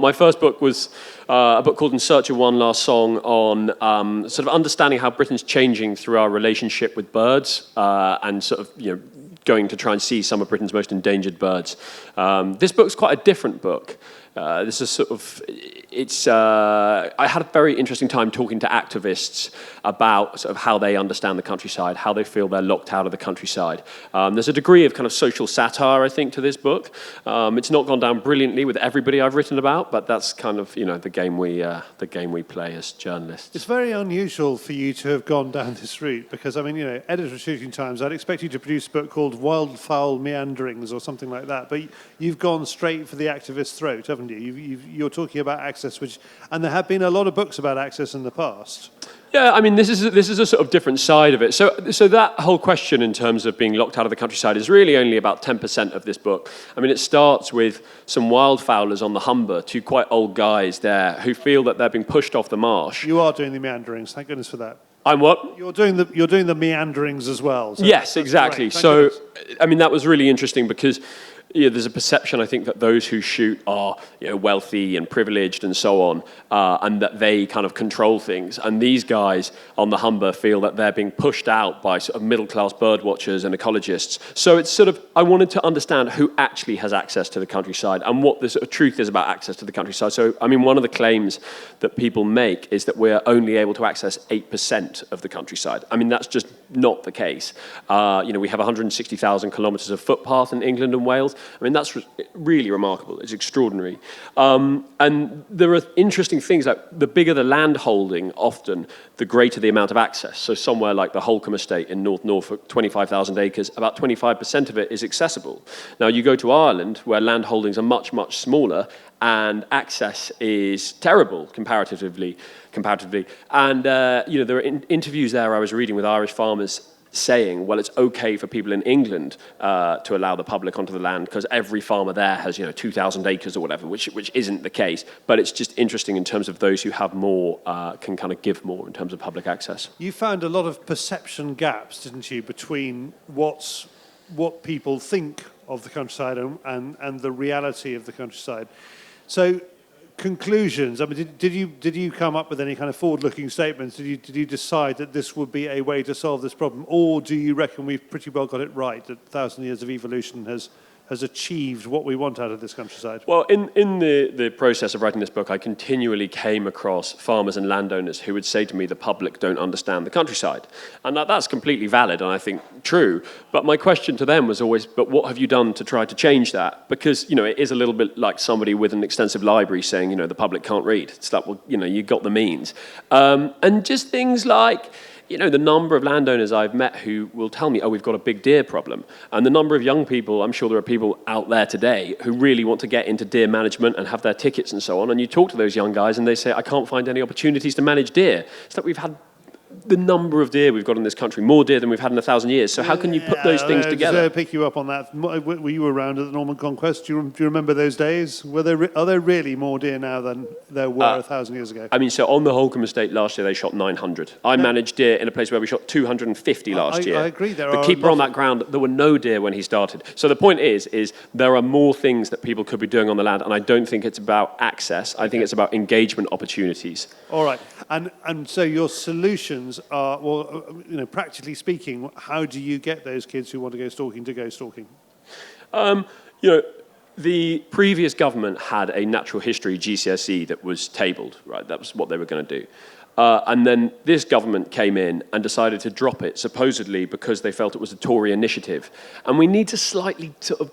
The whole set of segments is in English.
My first book was a book called In Search of One Last Song on sort of understanding how Britain's changing through our relationship with birds and sort of, going to try and see some of Britain's most endangered birds. This book's quite a different book. This is sort of, I had a very interesting time talking to activists about sort of how they understand the countryside, how they feel they're locked out of the countryside. There's a degree of kind of social satire, I think, to this book. It's not gone down brilliantly with everybody I've written about, but that's kind of, the game we play as journalists. It's very unusual for you to have gone down this route because, editor of Shooting Times, I'd expect you to produce a book called Wildfowl Meanderings or something like that, but you've gone straight for the activist's throat, haven't you? You're talking about access, and there have been a lot of books about access in the past. Yeah, this is a sort of different side of it. So that whole question in terms of being locked out of the countryside is really only about 10% of this book. It starts with some wildfowlers on the Humber, two quite old guys there who feel that they're being pushed off the marsh. You are doing the meanderings, thank goodness for that. I'm what? You're doing the meanderings as well. So yes, exactly. So, that was really interesting because there's a perception, I think, that those who shoot are wealthy and privileged and so on, and that they kind of control things. And these guys on the Humber feel that they're being pushed out by sort of middle-class bird watchers and ecologists. So it's sort of, I wanted to understand who actually has access to the countryside and what the sort of truth is about access to the countryside. So, one of the claims that people make is that we're only able to access 8% of the countryside. That's just not the case. We have 160,000 kilometres of footpath in England and Wales. That's really remarkable. It's extraordinary. And there are interesting things like the bigger the land holding, often the greater the amount of access. So somewhere like the Holcombe Estate in North Norfolk, 25,000 acres, about 25% of it is accessible. Now you go to Ireland, where land holdings are much, much smaller, and access is terrible comparatively. And there are interviews there I was reading with Irish farmers saying, well, it's okay for people in England to allow the public onto the land because every farmer there has 2,000 acres or whatever, which isn't the case. But it's just interesting in terms of those who have more can kind of give more in terms of public access. You found a lot of perception gaps, didn't you, between what people think of the countryside and the reality of the countryside. So, conclusions. Did you come up with any kind of forward-looking statements? Did you decide that this would be a way to solve this problem, or do you reckon we've pretty well got it right, that 1,000 years of evolution has achieved what we want out of this countryside? Well, in the process of writing this book, I continually came across farmers and landowners who would say to me, the public don't understand the countryside. And that's completely valid and I think true. But my question to them was always, but what have you done to try to change that? Because, it is a little bit like somebody with an extensive library saying, the public can't read. It's like, well, you got the means. And just things like, the number of landowners I've met who will tell me, we've got a big deer problem. And the number of young people, I'm sure there are people out there today who really want to get into deer management and have their tickets and so on. And you talk to those young guys and they say, I can't find any opportunities to manage deer. It's like we've had the number of deer we've got in this country, more deer than we've had in 1,000 years. So how can you put those things together? I'll pick you up on that. Were you around at the Norman Conquest? Do you remember those days? Are there really more deer now than there were 1,000 years ago? So on the Holcombe Estate last year, they shot 900. I managed deer in a place where we shot 250 last year. I agree. The keeper on that ground, there were no deer when he started. So the point is there are more things that people could be doing on the land, and I don't think it's about access. I think it's about engagement opportunities. All right. And so your solutions are, practically speaking, how do you get those kids who want to go stalking to go stalking? The previous government had a natural history GCSE that was tabled, right? That was what they were going to do. And then this government came in and decided to drop it, supposedly because they felt it was a Tory initiative. And we need to slightly sort of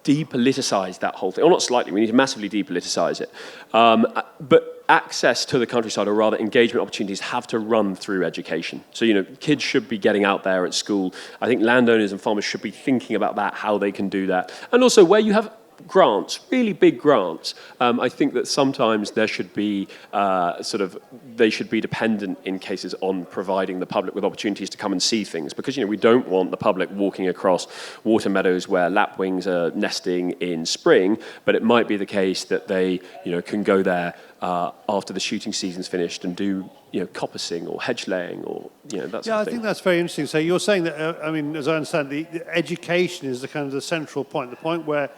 depoliticise that whole thing. Or not slightly, we need to massively depoliticise it. But access to the countryside, or rather engagement opportunities, have to run through education. So, kids should be getting out there at school. I think landowners and farmers should be thinking about that, how they can do that. And also where you have grants, really big grants, I think that sometimes there should be they should be dependent in cases on providing the public with opportunities to come and see things, because we don't want the public walking across water meadows where lapwings are nesting in spring, but it might be the case that they can go there after the shooting season's finished and do coppicing or hedge laying or that sort of thing. I think that's very interesting. So you're saying that as I understand, the education is the kind of the central point, the point where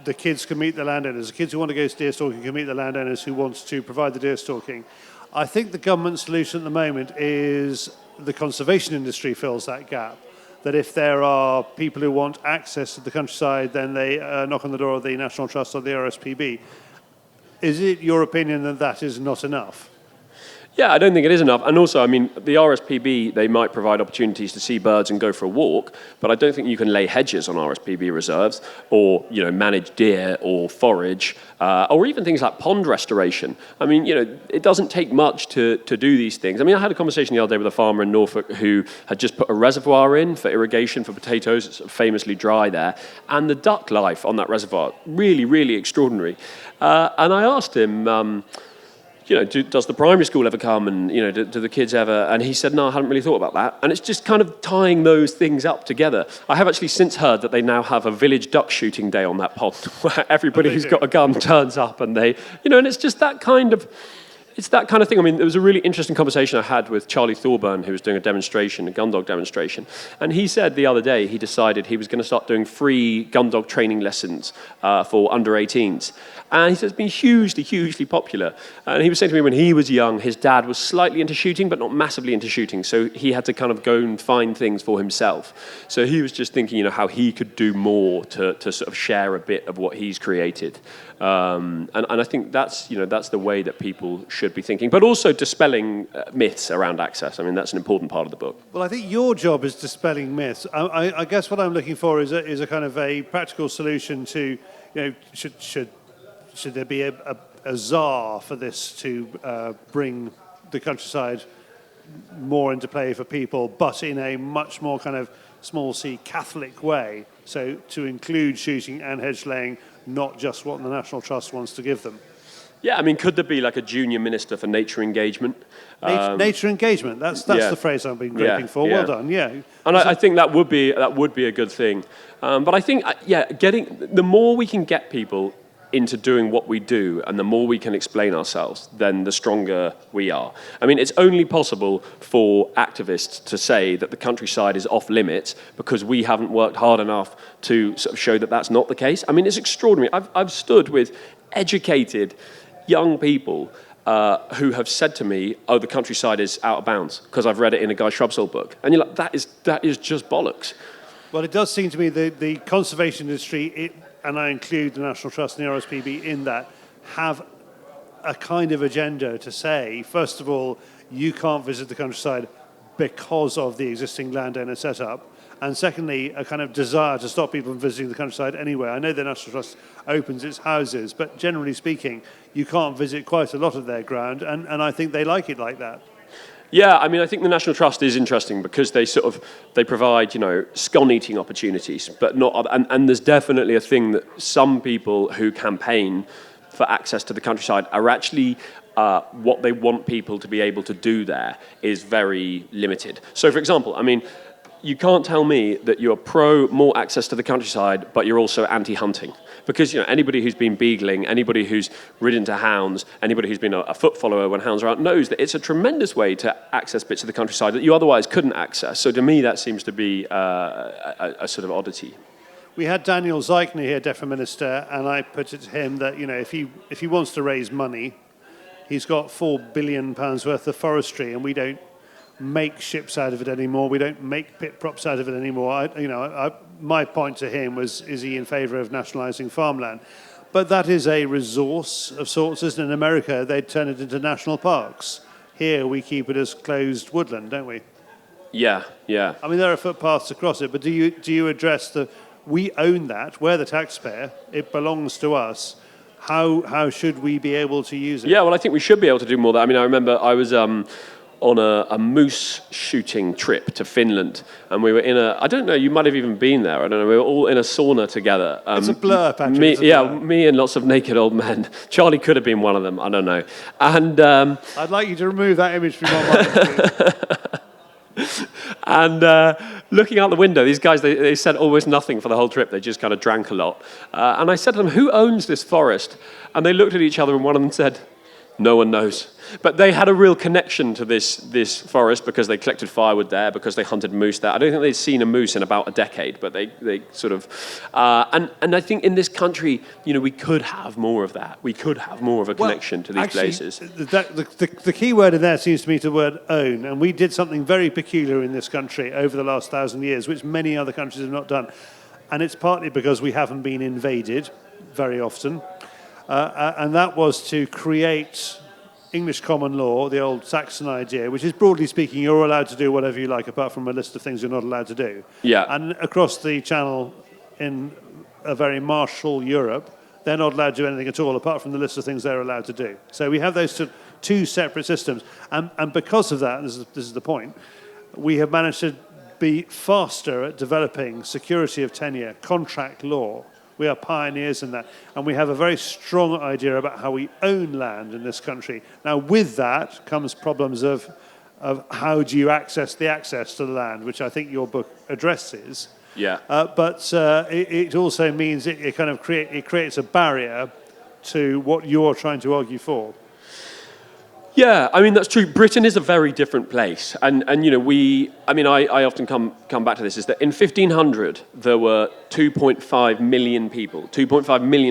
the kids can meet the landowners. The kids who want to go to deer stalking can meet the landowners who want to provide the deer stalking. I think the government solution at the moment is the conservation industry fills that gap. That if there are people who want access to the countryside, then they knock on the door of the National Trust or the RSPB. Is it your opinion that that is not enough? Yeah, I don't think it is enough. And also, I mean, the RSPB, they might provide opportunities to see birds and go for a walk, but I don't think you can lay hedges on RSPB reserves or, manage deer or forage or even things like pond restoration. I mean, it doesn't take much to do these things. I mean, I had a conversation the other day with a farmer in Norfolk who had just put a reservoir in for irrigation for potatoes. It's famously dry there. And the duck life on that reservoir, really, really extraordinary. And I asked him, does the primary school ever come and, do the kids ever? And he said, no, I hadn't really thought about that. And it's just kind of tying those things up together. I have actually since heard that they now have a village duck shooting day on that pond where everybody who's got a gun turns up and they, and it's just that kind of... It's that kind of thing. I mean, there was a really interesting conversation I had with Charlie Thorburn, who was doing a gun dog demonstration. And he said the other day he decided he was going to start doing free gun dog training lessons for under 18s. And he said it's been hugely, hugely popular. And he was saying to me when he was young, his dad was slightly into shooting, but not massively into shooting. So he had to kind of go and find things for himself. So he was just thinking, how he could do more to sort of share a bit of what he's created. And I think that's the way that people should be thinking, but also dispelling myths around access. I mean, that's an important part of the book. Well, I think your job is dispelling myths. I guess what I'm looking for is a kind of a practical solution to, should there be a czar for this to bring the countryside more into play for people, but in a much more kind of small c Catholic way, so to include shooting and hedge laying, not just what the National Trust wants to give them. Yeah, I mean, could there be like a junior minister for nature engagement? Nature engagement, that's the phrase I've been groping for. Yeah. Well done, yeah. And I think that would be a good thing. But I think, the more we can get people into doing what we do and the more we can explain ourselves, then the stronger we are. I mean, it's only possible for activists to say that the countryside is off limits because we haven't worked hard enough to sort of show that that's not the case. I mean, it's extraordinary. I've stood with educated young people who have said to me, oh, the countryside is out of bounds because I've read it in a Guy Shrubsole book. And you're like, that is just bollocks. Well, it does seem to me the conservation industry, and I include the National Trust and the RSPB in that, have a kind of agenda to say, first of all, you can't visit the countryside because of the existing landowner setup. And secondly, a kind of desire to stop people from visiting the countryside anyway. I know the National Trust opens its houses, but generally speaking, you can't visit quite a lot of their ground, and I think they like it like that. Yeah, I mean, I think the National Trust is interesting because they provide, scone eating opportunities, but not, and there's definitely a thing that some people who campaign for access to the countryside are actually, what they want people to be able to do there is very limited. So, for example, I mean, you can't tell me that you're pro more access to the countryside, but you're also anti-hunting. Because anybody who's been beagling, anybody who's ridden to hounds, anybody who's been a foot follower when hounds are out knows that it's a tremendous way to access bits of the countryside that you otherwise couldn't access. So to me, that seems to be a sort of oddity. We had Daniel Zeichner here, DEFRA Minister, and I put it to him that if he wants to raise money, he's got £4 billion worth of forestry, and we don't make ships out of it anymore. We don't make pit props out of it anymore. My point to him was, is he in favour of nationalising farmland? But that is a resource of sorts, isn't it? In America, they'd turn it into national parks. Here, we keep it as closed woodland, don't we? Yeah. I mean, there are footpaths across it, but do you address we own that, we're the taxpayer, it belongs to us. How should we be able to use it? Yeah, well, I think we should be able to do more of that. I mean, I remember I was on a moose shooting trip to Finland, and we were in I don't know, you might have even been there, I don't know, we were all in a sauna together. It's a blur, Patrick. Me and lots of naked old men. Charlie could have been one of them, I don't know. And I'd like you to remove that image from my mind, please. And looking out the window, these guys, they said almost nothing for the whole trip. They just kind of drank a lot. And I said to them, who owns this forest? And they looked at each other, and one of them said, No one knows. But they had a real connection to this forest because they collected firewood there, because they hunted moose there. I don't think they'd seen a moose in about a decade, but they sort of... and I think in this country, we could have more of that. We could have more of a connection to these places. The key word in there seems to me the word own, and we did something very peculiar in this country over the last 1,000 years, which many other countries have not done. And it's partly because we haven't been invaded very often. And that was to create English common law, the old Saxon idea, which is broadly speaking, you're allowed to do whatever you like, apart from a list of things you're not allowed to do. Yeah. And across the channel in a very martial Europe, they're not allowed to do anything at all, apart from the list of things they're allowed to do. So we have those two separate systems. And because of that, this is the point, we have managed to be faster at developing security of tenure, contract law. We are pioneers in that. And we have a very strong idea about how we own land in this country. Now, with that comes problems of how do you access to the land, which I think your book addresses. Yeah. But it also means it creates a barrier to what you're trying to argue for. Yeah, I mean, that's true. Britain is a very different place. And I often come back to this, is that in 1500, there were 2.5 million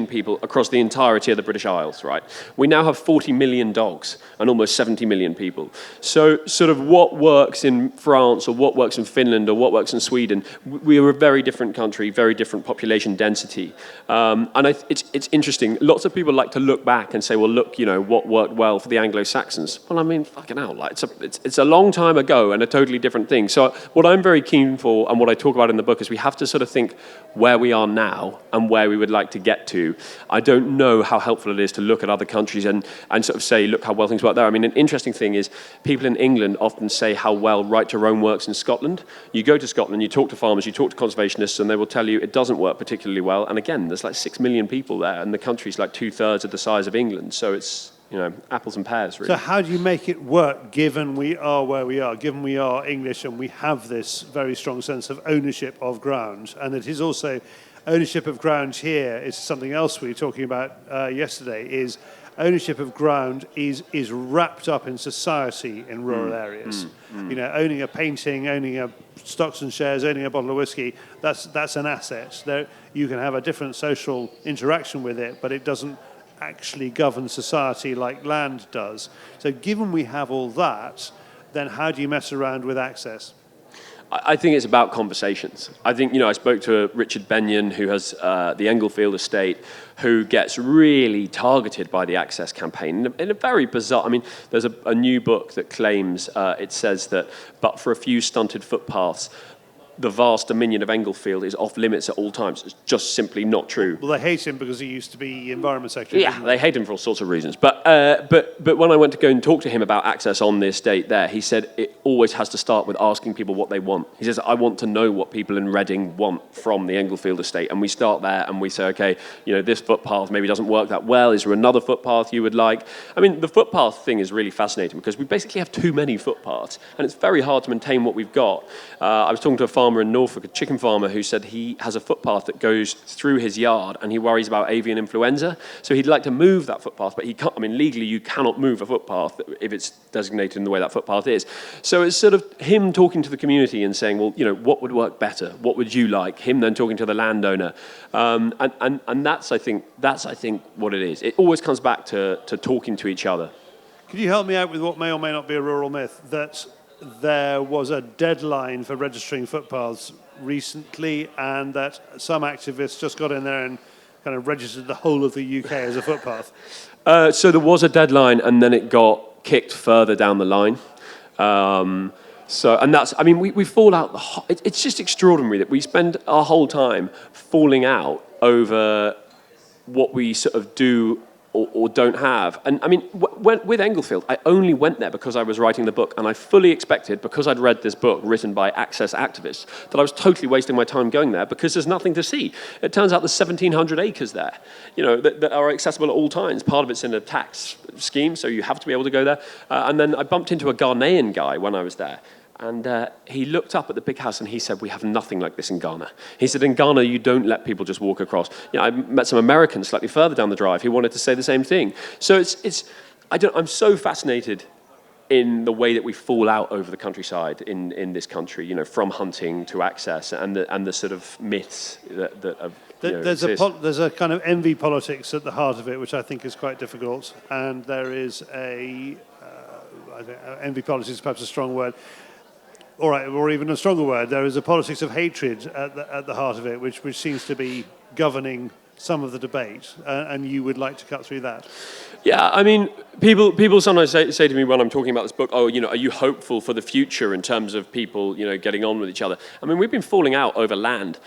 people across the entirety of the British Isles, right? We now have 40 million dogs and almost 70 million people. So sort of what works in France or what works in Finland or what works in Sweden, we are a very different country, very different population density. It's interesting. Lots of people like to look back and say, well, look, what worked well for the Anglo-Saxons. Well, I mean, fucking hell, like it's a long time ago and a totally different thing. So what I'm very keen for, and what I talk about in the book, is we have to sort of think where we are now and where we would like to get to. I don't know how helpful it is to look at other countries and sort of say, look how well things work there. I mean, an interesting thing is people in England often say how well right to roam works in Scotland. You go to Scotland, you talk to farmers, you talk to conservationists, and they will tell you it doesn't work particularly well. And again, there's like 6 million people there, and the country's like 2/3 of the size of England. So it's, apples and pears, really. So how do you make it work, given we are where we are, given we are English and we have this very strong sense of ownership of ground? And it is also ownership of ground here is something else we were talking about yesterday, is ownership of ground is wrapped up in society in rural areas. Owning a painting, owning a stocks and shares, owning a bottle of whiskey, that's an asset. There, you can have a different social interaction with it, but it doesn't actually govern society like land does. So given we have all that, then how do you mess around with access? I think it's about conversations. I think, I spoke to Richard Benyon, who has the Englefield estate, who gets really targeted by the Access campaign in a very bizarre... I mean, there's a new book that claims, it says that, but for a few stunted footpaths, the vast dominion of Englefield is off limits at all times. It's just simply not true. Well, they hate him because he used to be Environment Secretary. Yeah, they hate him for all sorts of reasons. But when I went to go and talk to him about access on the estate there, he said it always has to start with asking people what they want. He says, I want to know what people in Reading want from the Englefield estate. And we start there and we say, okay, this footpath maybe doesn't work that well. Is there another footpath you would like? I mean, the footpath thing is really fascinating because we basically have too many footpaths and it's very hard to maintain what we've got. I was talking to a farmer in Norfolk, a chicken farmer, who said he has a footpath that goes through his yard and he worries about avian influenza. So he'd like to move that footpath, but he can't. I mean, legally, you cannot move a footpath if it's designated in the way that footpath is. So it's sort of him talking to the community and saying, well, what would work better? What would you like? Him then talking to the landowner. And that's, I think, what it is. It always comes back to talking to each other. Could you help me out with what may or may not be a rural myth? That there was a deadline for registering footpaths recently and that some activists just got in there and kind of registered the whole of the UK as a footpath. So there was a deadline and then it got kicked further down the line. We fall out. It's just extraordinary that we spend our whole time falling out over what we sort of do or don't have. And I mean, with Englefield, I only went there because I was writing the book, and I fully expected, because I'd read this book written by Access activists, that I was totally wasting my time going there because there's nothing to see. It turns out there's 1,700 acres there, that are accessible at all times. Part of it's in a tax scheme, so you have to be able to go there. And then I bumped into a Ghanaian guy when I was there. And he looked up at the big house and he said, we have nothing like this in Ghana. He said, in Ghana, you don't let people just walk across. I met some Americans slightly further down the drive who wanted to say the same thing. So I'm so fascinated in the way that we fall out over the countryside in this country, from hunting to access and the sort of myths that are, There's a kind of envy politics at the heart of it, which I think is quite difficult, and there is envy politics is perhaps a strong word. All right, or even a stronger word. There is a politics of hatred at the heart of it, which seems to be governing some of the debate, and you would like to cut through that. Yeah, I mean, people sometimes say to me when I'm talking about this book, are you hopeful for the future in terms of people, getting on with each other? I mean, we've been falling out over land,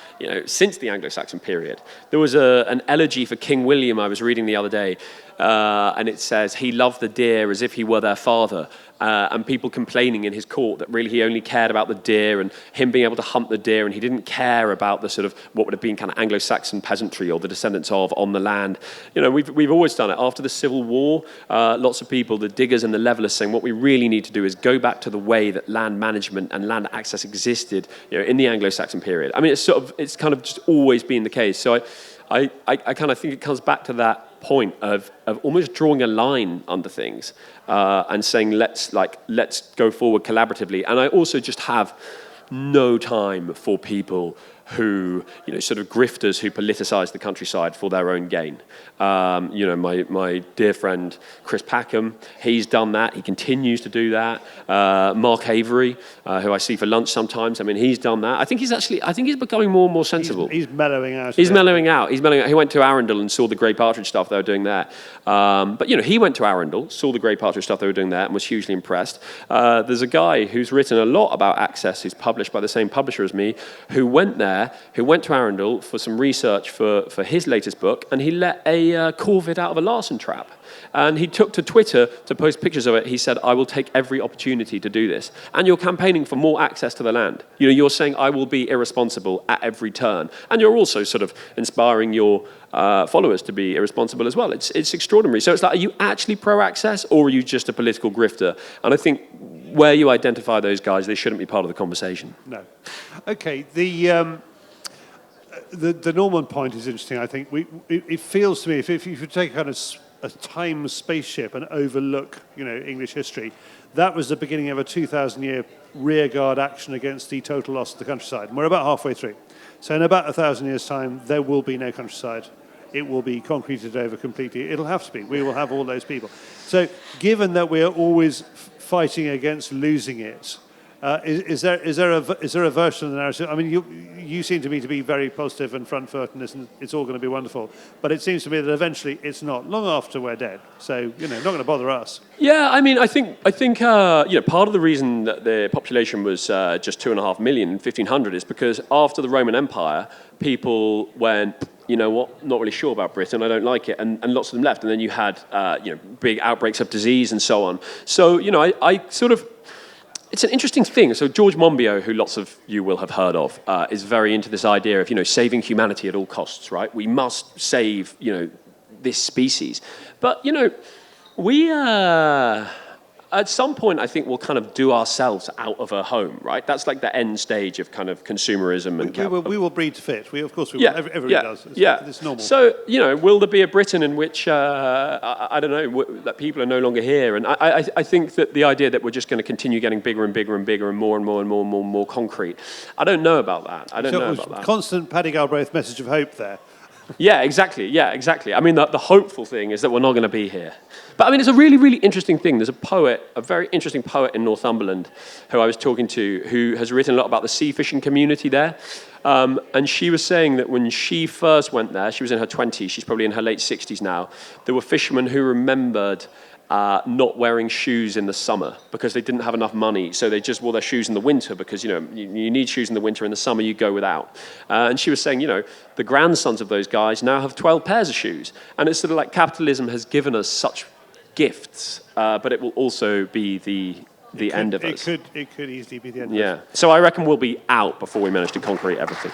since the Anglo-Saxon period. There was an elegy for King William I was reading the other day, and it says, he loved the deer as if he were their father. And people complaining in his court that really he only cared about the deer and him being able to hunt the deer, and he didn't care about the sort of what would have been kind of Anglo-Saxon peasantry or the descendants of on the land. We've always done it. After the Civil War, lots of people, the diggers and the levelers, saying what we really need to do is go back to the way that land management and land access existed, in the Anglo-Saxon period. I mean, it's kind of just always been the case. So I kind of think it comes back to that point of almost drawing a line under things and saying let's go forward collaboratively. And I also just have no time for people who, sort of grifters who politicize the countryside for their own gain. My dear friend Chris Packham, he's done that. He continues to do that. Mark Avery, who I see for lunch sometimes, I mean, he's done that. I think he's becoming more and more sensible. He's mellowing out. He's mellowing out. He went to Arundel and saw the grey partridge stuff they were doing there. But he went to Arundel, saw the grey partridge stuff they were doing there, and was hugely impressed. There's a guy who's written a lot about access, who's published by the same publisher as me, who went to Arundel for some research for his latest book, and he let a corvid out of a Larsen trap. And he took to Twitter to post pictures of it. He said, I will take every opportunity to do this. And you're campaigning for more access to the land. You're saying, I will be irresponsible at every turn. And you're also sort of inspiring your followers to be irresponsible as well. It's extraordinary. So it's like, are you actually pro-access, or are you just a political grifter? And I think where you identify those guys, they shouldn't be part of the conversation. No. Okay, the Norman point is interesting. I think it feels to me, if you take kind of a time spaceship and overlook, English history, that was the beginning of a 2,000-year rearguard action against the total loss of the countryside. And we're about halfway through. So in about 1,000 years' time, there will be no countryside. It will be concreted over completely. It'll have to be. We will have all those people. So given that we are always fighting against losing it, is there a version of the narrative? I mean, you seem to me to be very positive and front foot, and it's all going to be wonderful. But it seems to me that eventually it's not. Long after we're dead, so not going to bother us. Yeah, I mean, I think part of the reason that the population was just 2.5 million in 1500 is because after the Roman Empire, people went, you know what, not really sure about Britain, I don't like it, and lots of them left. And then you had big outbreaks of disease and so on. So I sort of. It's an interesting thing. So George Monbiot, who lots of you will have heard of, is very into this idea of, saving humanity at all costs, right? We must save, this species. But, we, at some point, I think we'll kind of do ourselves out of a home, right? That's like the end stage of kind of consumerism. And we will breed to fit. Of course we will. Everybody does. It's normal. So, will there be a Britain in which, I don't know, that people are no longer here? And I think that the idea that we're just going to continue getting bigger and bigger and bigger and more and more and more and more and more concrete, I don't know about that. I don't know about that. Constant Paddy Galbraith message of hope there. Yeah, exactly. I mean, the hopeful thing is that we're not going to be here. But I mean, it's a really, really interesting thing. There's a very interesting poet in Northumberland who I was talking to, who has written a lot about the sea fishing community there. And she was saying that when she first went there, she was in her 20s, she's probably in her late 60s now, there were fishermen who remembered not wearing shoes in the summer because they didn't have enough money, so they just wore their shoes in the winter because you need shoes in the winter. In the summer you go without. And she was saying the grandsons of those guys now have 12 pairs of shoes, and it's sort of like capitalism has given us such gifts, but it will also be the end of us. It could easily be the end of us. Yeah. So I reckon we'll be out before we manage to conquer everything.